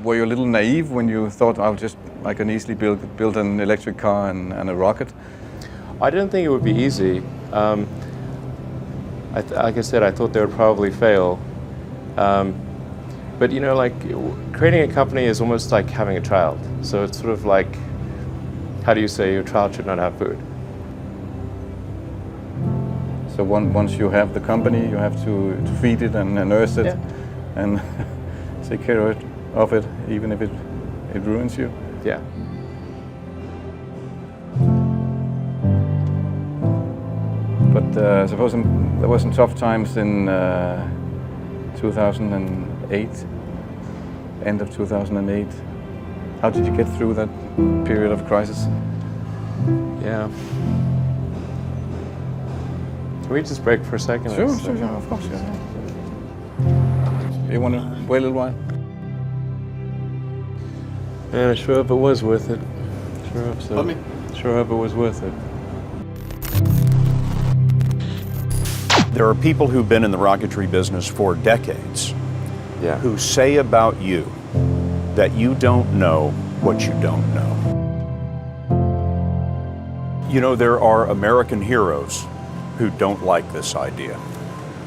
were you a little naive when you thought I can easily build an electric car and a rocket? I didn't think it would be easy. Like I said, I thought they would probably fail. But you know, like creating a company is almost like having a child. So it's sort of like, how do you say your child should not have food? So once you have the company, you have to feed it and nurse it, and take care of it, even if it ruins you. Yeah. But I suppose there were some tough times in 2008, end of 2008. How did you get through that period of crisis? Yeah. Can we just break for a second? Sure, of course. Yeah. You want to wait a little while? Man, I sure hope it was worth it. Sure hope so. Pardon me? Sure hope it was worth it. There are people who've been in the rocketry business for decades who say about you that you don't know what you don't know. You know, there are American heroes who don't like this idea.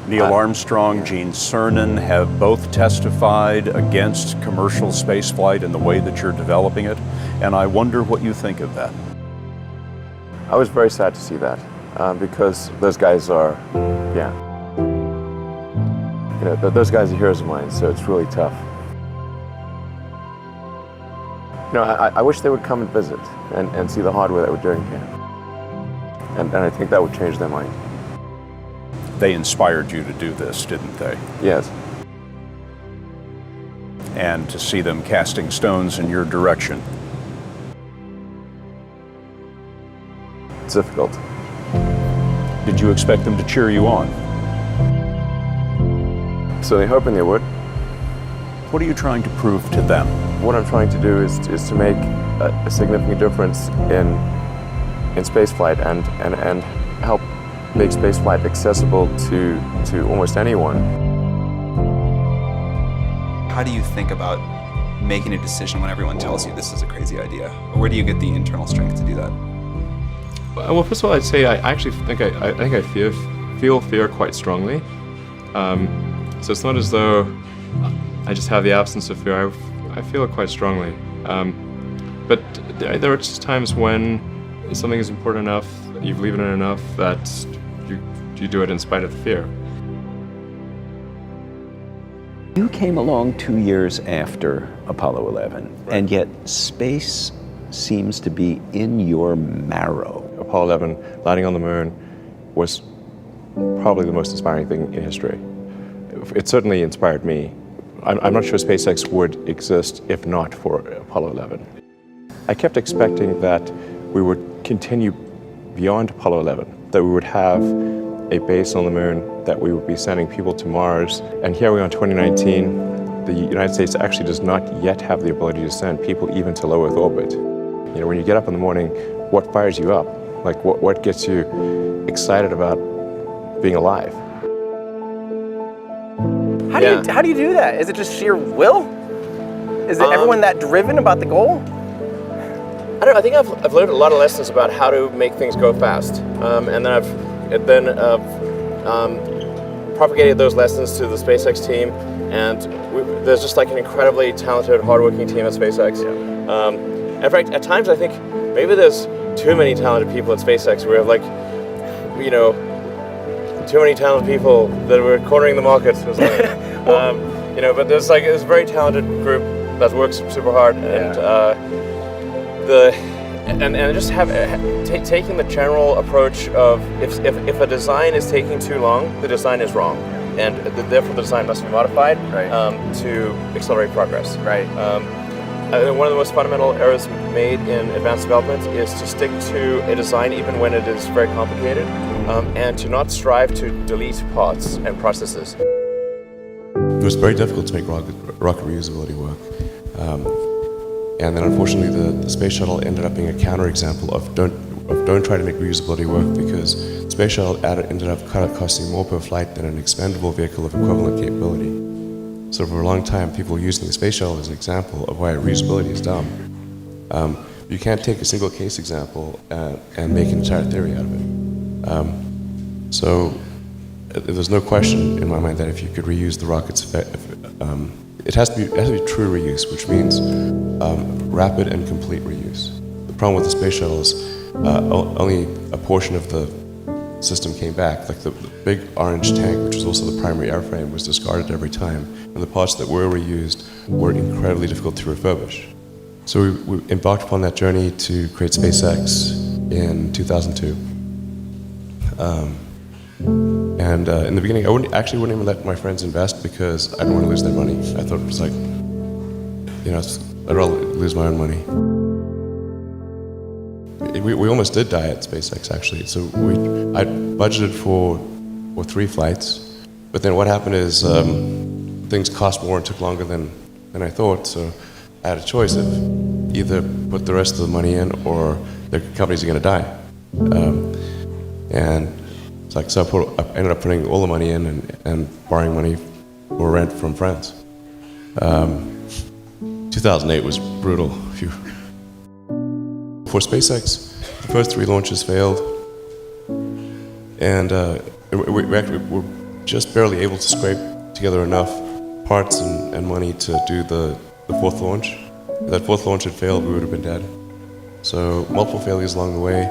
Neil Armstrong, Gene Cernan have both testified against commercial spaceflight in the way that you're developing it, and I wonder what you think of that. I was very sad to see that because those guys are, you know, those guys are heroes of mine, so it's really tough. You know, I wish they would come and visit and see the hardware that we're doing here. And I think that would change their mind. They inspired you to do this, didn't they? Yes. And to see them casting stones in your direction. It's difficult. Did you expect them to cheer you on? So they're hoping they would. What are you trying to prove to them? What I'm trying to do is to make a significant difference in spaceflight and help make spaceflight accessible to almost anyone. How do you think about making a decision when everyone tells you this is a crazy idea? Or where do you get the internal strength to do that? Well, first of all, I'd say I actually think I feel fear quite strongly. So it's not as though I just have the absence of fear. I feel it quite strongly. But there are just times when something is important enough, you believe in it enough that you do it in spite of the fear. You came along 2 years after Apollo 11, and yet space seems to be in your marrow. Apollo 11 landing on the moon was probably the most inspiring thing in history. It certainly inspired me. I'm not sure SpaceX would exist if not for Apollo 11. I kept expecting that we would continue beyond Apollo 11, that we would have a base on the moon, that we would be sending people to Mars. And here we are in 2019, the United States actually does not yet have the ability to send people even to low Earth orbit. You know, when you get up in the morning, what fires you up? Like what gets you excited about being alive? How do you do that? Is it just sheer will? Is it everyone that driven about the goal? I don't know. I think I've learned a lot of lessons about how to make things go fast, and then I've propagated those lessons to the SpaceX team, and there's just like an incredibly talented, hardworking team at SpaceX. In fact, at times I think maybe there's too many talented people at SpaceX. We have like, you know, too many talented people that we're cornering the market. You know, but there's like this very talented group that works super hard, and just taking the general approach of if a design is taking too long, the design is wrong, and therefore the design must be modified to accelerate progress. One of the most fundamental errors made in advanced development is to stick to a design even when it is very complicated, and to not strive to delete parts and processes. It was very difficult to make rocket reusability work. And then unfortunately the space shuttle ended up being a counterexample of don't try to make reusability work, because the space shuttle ended up costing more per flight than an expendable vehicle of equivalent capability. So for a long time, people were using the space shuttle as an example of why reusability is dumb. You can't take a single case example and make an entire theory out of it. So there's no question in my mind that if you could reuse the rockets, it has to be true reuse, which means rapid and complete reuse. The problem with the space shuttle is only a portion of the system came back. Like the big orange tank, which was also the primary airframe, was discarded every time, and the parts that were reused were incredibly difficult to refurbish. So we embarked upon that journey to create SpaceX in 2002. And in the beginning, I wouldn't even let my friends invest because I didn't want to lose their money. I thought it was like, I'd rather lose my own money. We almost did die at SpaceX, actually. So I budgeted for 3 flights, but then what happened is things cost more and took longer than I thought. So I had a choice of either put the rest of the money in or the companies are going to die. And it's like, so I ended up putting all the money in and borrowing money for rent from friends. 2008 was brutal. Phew. For SpaceX, the first 3 launches failed, and we actually were just barely able to scrape together enough parts and money to do the 4th launch. If that 4th launch had failed, we would have been dead. So multiple failures along the way.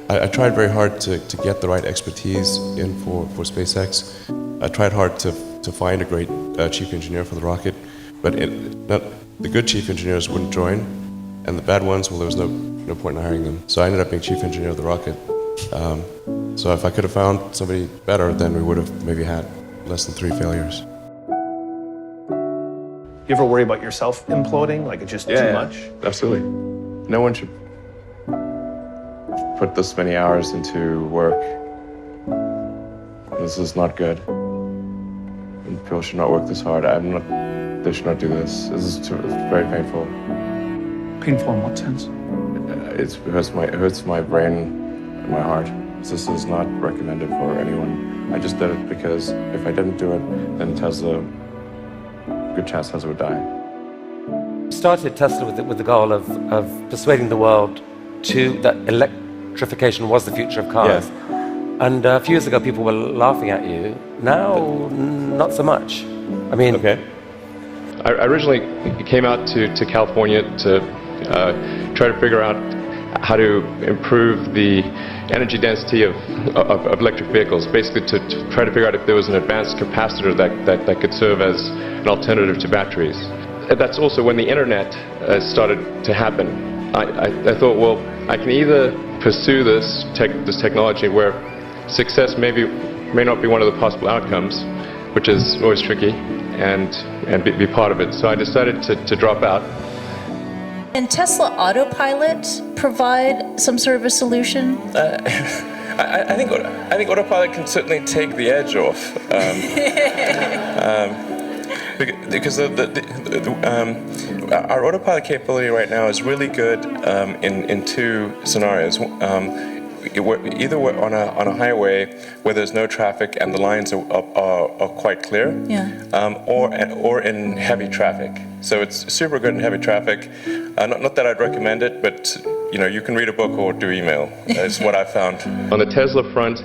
I tried very hard to get the right expertise in for SpaceX. I tried hard to find a great chief engineer for the rocket, but the good chief engineers wouldn't join, and the bad ones, well, there was no point in hiring them. So I ended up being chief engineer of the rocket. So if I could have found somebody better, then we would have maybe had less than 3 failures. You ever worry about yourself imploding, like it's just too much? Absolutely. No one should put this many hours into work. This is not good. And people should not work this hard. They should not do this. This is very painful. Painful in what sense? It hurts my brain and my heart. This is not recommended for anyone. I just did it because if I didn't do it, then Tesla, good chance Tesla would die. Started Tesla with the goal of persuading the world that electrification was the future of cars. Yeah. And a few years ago, people were laughing at you. Now, not so much. I mean... Okay. I originally came out to California to try to figure out how to improve the energy density of electric vehicles, basically to try to figure out if there was an advanced capacitor that could serve as an alternative to batteries. That's also when the internet started to happen. I thought, well, I can either pursue this technology where success may not be one of the possible outcomes, which is always tricky, and be part of it. So I decided to drop out. Can Tesla Autopilot provide some sort of a solution? I think Autopilot can certainly take the edge off. Because our autopilot capability right now is really good in 2 scenarios. Either we're on a highway where there's no traffic and the lines are quite clear, or in heavy traffic. So it's super good in heavy traffic. Not that I'd recommend it, but you can read a book or do email. That's what I found. On the Tesla front,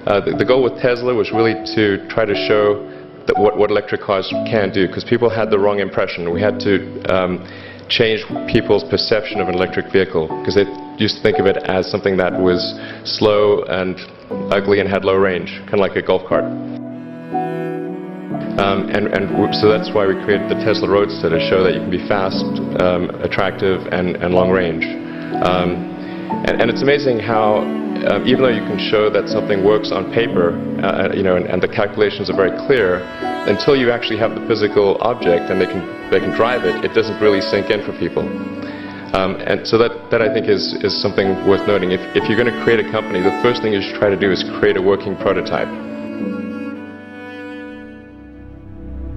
the goal with Tesla was really to try to show that what electric cars can do, because people had the wrong impression. We had to change people's perception of an electric vehicle, because they used to think of it as something that was slow and ugly and had low range, kind of like a golf cart. So that's why we created the Tesla Roadster, to show that you can be fast, attractive, and long range. And it's amazing how, even though you can show that something works on paper, and the calculations are very clear, until you actually have the physical object and they can drive it, it doesn't really sink in for people. And so that I think is something worth noting. If you're going to create a company, the first thing you should try to do is create a working prototype.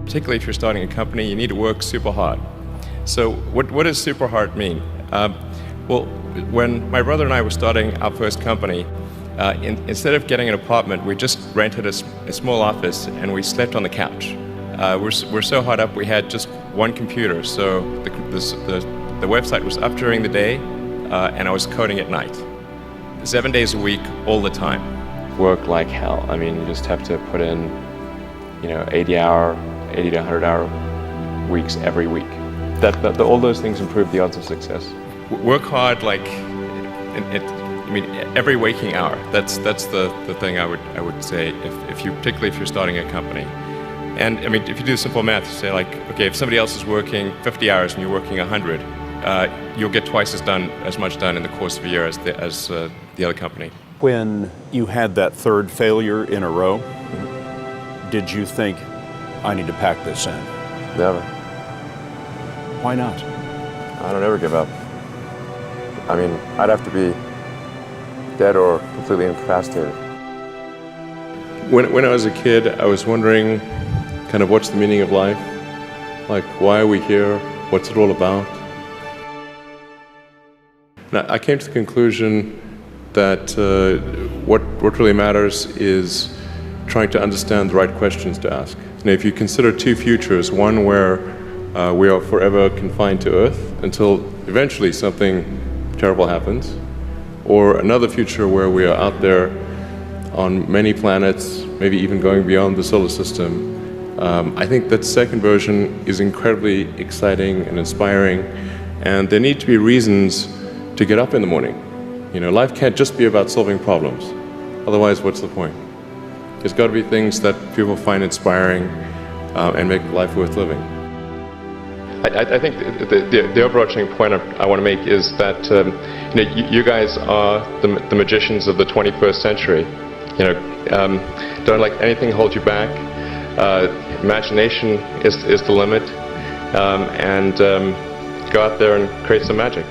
Particularly if you're starting a company, you need to work super hard. So what does super hard mean? Well, when my brother and I were starting our first company, instead of getting an apartment, we just rented a a small office, and we slept on the couch. We're so hot up, we had just one computer, so the website was up during the day, and I was coding at night. 7 days a week, all the time. Work like hell. I mean, you just have to put in, 80 to 100 hour weeks every week. All those things improve the odds of success. Work hard, like, every waking hour. That's the thing I would say, particularly if you're starting a company. And if you do simple math, you say, like, okay, if somebody else is working 50 hours and you're working 100, you'll get twice as much done in the course of a year as the other company. When you had that third failure in a row, did you think, I need to pack this in? Never. Why not? I don't ever give up. I'd have to be dead or completely incapacitated. When I was a kid, I was wondering kind of what's the meaning of life? Like, why are we here? What's it all about? Now, I came to the conclusion that what really matters is trying to understand the right questions to ask. If you consider two futures, one where we are forever confined to Earth until eventually something terrible happens, or another future where we are out there on many planets, maybe even going beyond the solar system, I think that second version is incredibly exciting and inspiring, and there need to be reasons to get up in the morning. Life can't just be about solving problems. Otherwise, what's the point? There's got to be things that people find inspiring and make life worth living. I think the overarching point I want to make is that you guys are the magicians of the 21st century. Don't let anything hold you back. Imagination is the limit, and go out there and create some magic.